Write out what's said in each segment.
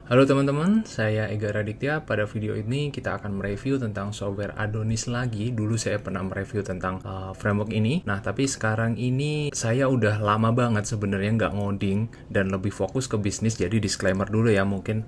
Halo teman-teman, saya Ega Raditya. Pada video ini kita akan mereview tentang software Adonis lagi. Dulu saya pernah mereview tentang framework ini. Nah, tapi sekarang ini saya udah lama banget sebenarnya nggak ngoding dan lebih fokus ke bisnis. Jadi disclaimer dulu ya, mungkin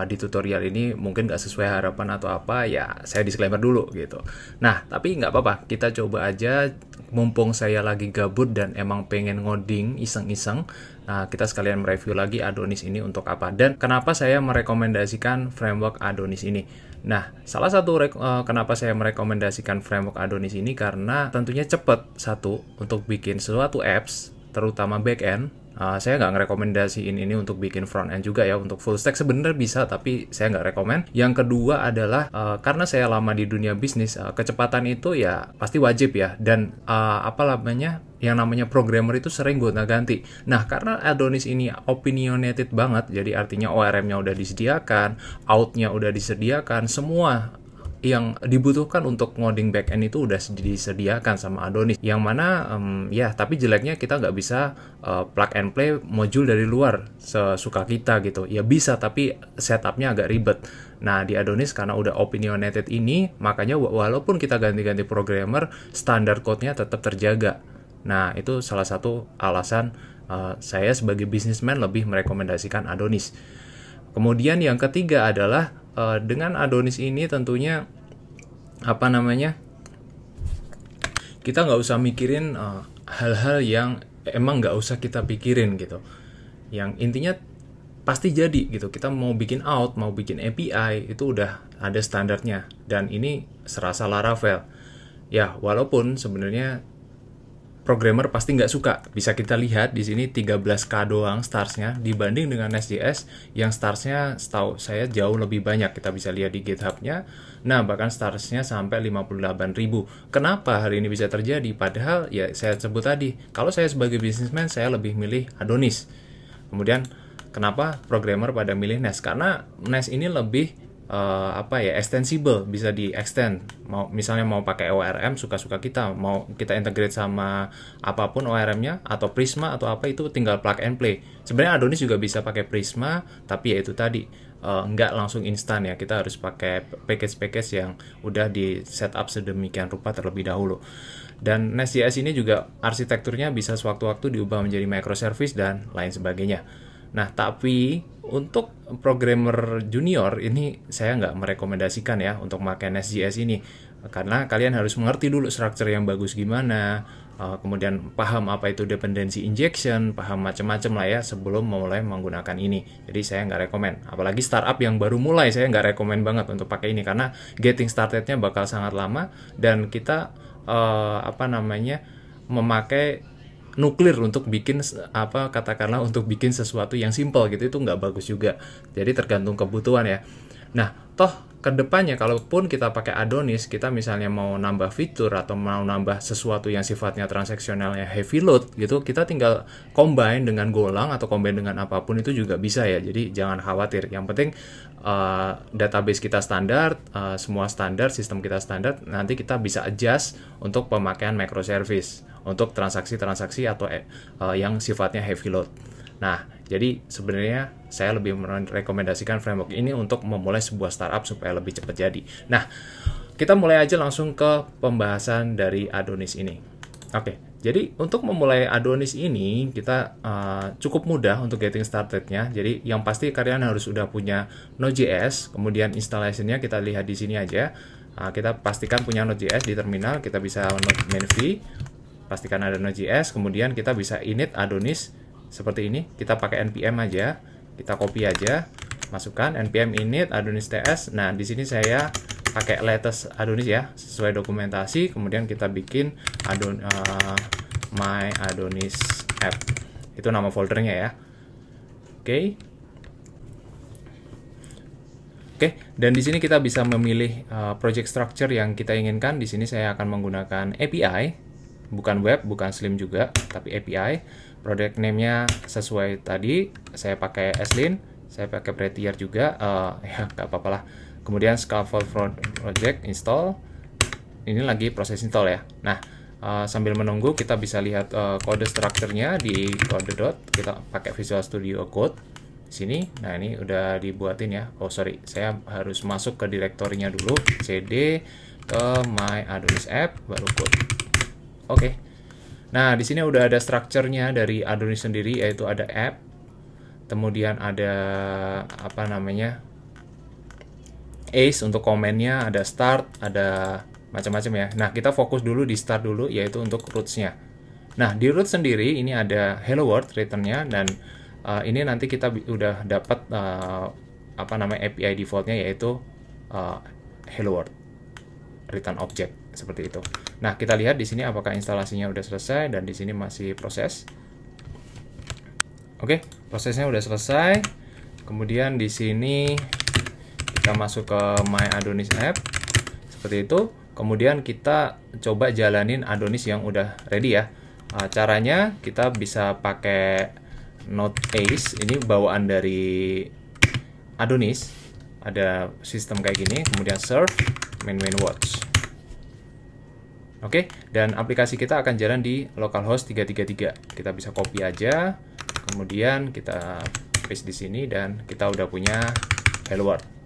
di tutorial ini mungkin nggak sesuai harapan atau apa, ya saya disclaimer dulu gitu. Nah, tapi nggak apa-apa, kita coba aja. Mumpung saya lagi gabut dan emang pengen ngoding iseng-iseng, kita sekalian mereview lagi Adonis ini untuk apa dan kenapa saya merekomendasikan framework Adonis ini. Nah, salah satu kenapa saya merekomendasikan framework Adonis ini karena tentunya cepat, satu, untuk bikin suatu apps, terutama backend. Saya nggak ngerekomendasiin ini untuk bikin front end juga ya, untuk full stack sebenarnya bisa, tapi saya nggak rekomend. Yang kedua adalah karena saya lama di dunia bisnis, kecepatan itu ya pasti wajib ya, dan yang namanya programmer itu sering gonta-ganti. Nah, karena Adonis ini opinionated banget, jadi artinya ORM-nya udah disediakan, out-nya udah disediakan, semua yang dibutuhkan untuk ngoding backend itu udah disediakan sama Adonis. Yang mana ya, tapi jeleknya kita nggak bisa plug and play modul dari luar sesuka kita gitu. Ya bisa, tapi setupnya agak ribet. Nah, di Adonis karena udah opinionated ini, makanya walaupun kita ganti-ganti programmer, standar code-nya tetap terjaga. Nah, itu salah satu alasan saya sebagai businessman lebih merekomendasikan Adonis. Kemudian yang ketiga adalah dengan Adonis ini tentunya kita nggak usah mikirin hal-hal yang emang nggak usah kita pikirin gitu. Yang intinya pasti jadi gitu. Kita mau bikin out, mau bikin API itu udah ada standarnya, dan ini serasa Laravel. Ya, walaupun sebenarnya programmer pasti nggak suka. Bisa kita lihat di sini 13K doang starsnya dibanding dengan Nest.js yang starsnya setahu saya jauh lebih banyak. Kita bisa lihat di GitHub-nya. Nah, bahkan starsnya sampai 58.000. Kenapa hal ini bisa terjadi? Padahal ya saya sebut tadi, kalau saya sebagai businessman saya lebih milih Adonis. Kemudian kenapa programmer pada milih Nest? Karena Nest ini lebih extensible, bisa di extend. Misalnya mau pakai ORM suka-suka kita, mau kita integrate sama apapun ORM-nya atau Prisma atau apa, itu tinggal plug and play. Sebenarnya Adonis juga bisa pakai Prisma, tapi ya itu tadi nggak langsung instan ya, kita harus pakai package-package yang udah di setup sedemikian rupa terlebih dahulu. Dan Nest.js ini juga arsitekturnya bisa sewaktu-waktu diubah menjadi microservice dan lain sebagainya. Nah, tapi untuk programmer junior ini saya nggak merekomendasikan ya untuk pakai Nest.js ini, karena kalian harus mengerti dulu structure yang bagus gimana, kemudian paham apa itu dependency injection, paham macam-macam lah ya sebelum mulai menggunakan ini. Jadi saya nggak rekomend, apalagi startup yang baru mulai, saya nggak rekomend banget untuk pakai ini karena getting started-nya bakal sangat lama dan kita memakai nuklir untuk bikin katakanlah untuk bikin sesuatu yang simple gitu, itu nggak bagus juga. Jadi tergantung kebutuhan ya. Nah, toh kedepannya kalaupun kita pakai Adonis, kita misalnya mau nambah fitur atau mau nambah sesuatu yang sifatnya transaksionalnya heavy load gitu, kita tinggal combine dengan Golang atau combine dengan apapun itu juga bisa ya. Jadi jangan khawatir, yang penting database kita standar, semua standar, sistem kita standar, nanti kita bisa adjust untuk pemakaian microservice untuk transaksi-transaksi atau yang sifatnya heavy load. Nah, jadi sebenarnya saya lebih merekomendasikan framework ini untuk memulai sebuah startup supaya lebih cepat jadi. Nah, kita mulai aja langsung ke pembahasan dari Adonis ini. Oke, jadi untuk memulai Adonis ini kita cukup mudah untuk getting started-nya. Jadi yang pasti kalian harus sudah punya Node.js, kemudian installation-nya kita lihat di sini aja. Kita pastikan punya Node.js di terminal, kita bisa node main-v, pastikan ada Node.js, kemudian kita bisa init Adonis seperti ini. Kita pakai npm aja, kita copy aja, masukkan npm init Adonis TS. Nah, di sini saya pakai latest Adonis ya, sesuai dokumentasi. Kemudian kita bikin my Adonis app. Itu nama foldernya ya. Oke. Dan di sini kita bisa memilih project structure yang kita inginkan. Di sini saya akan menggunakan API, bukan web, bukan Slim juga, tapi API. Project name-nya sesuai tadi, saya pakai Slin, saya pakai Prettier juga, ya nggak apa-apa lah. Kemudian Scaffold Project install, ini lagi proses install ya. Nah, sambil menunggu kita bisa lihat kode strukturnya di kode dot, kita pakai Visual Studio Code. Di sini. Nah, ini udah dibuatin ya. Oh, sorry. Saya harus masuk ke direktorinya dulu. cd ke my Adonis app baru code. Oke. Nah, di sini udah ada structure-nya dari Adonis sendiri, yaitu ada app. Kemudian ada apa namanya? Ace untuk komennya, ada start, ada macam-macam ya. Nah, kita fokus dulu di start dulu, yaitu untuk roots-nya. Nah, di root sendiri ini ada hello world return-nya, dan ini nanti kita udah dapat apa namanya API default-nya, yaitu hello world return object seperti itu. Nah, kita lihat di sini apakah instalasinya udah selesai, dan di sini masih proses. Oke, prosesnya udah selesai. Kemudian di sini kita masuk ke My Adonis app seperti itu. Kemudian kita coba jalanin Adonis yang udah ready ya. Caranya kita bisa pakai Node Ace, ini bawaan dari Adonis. Ada sistem kayak gini, kemudian serve main watch. Oke, dan aplikasi kita akan jalan di localhost 333. Kita bisa copy aja, kemudian kita paste di sini, dan kita udah punya hello world.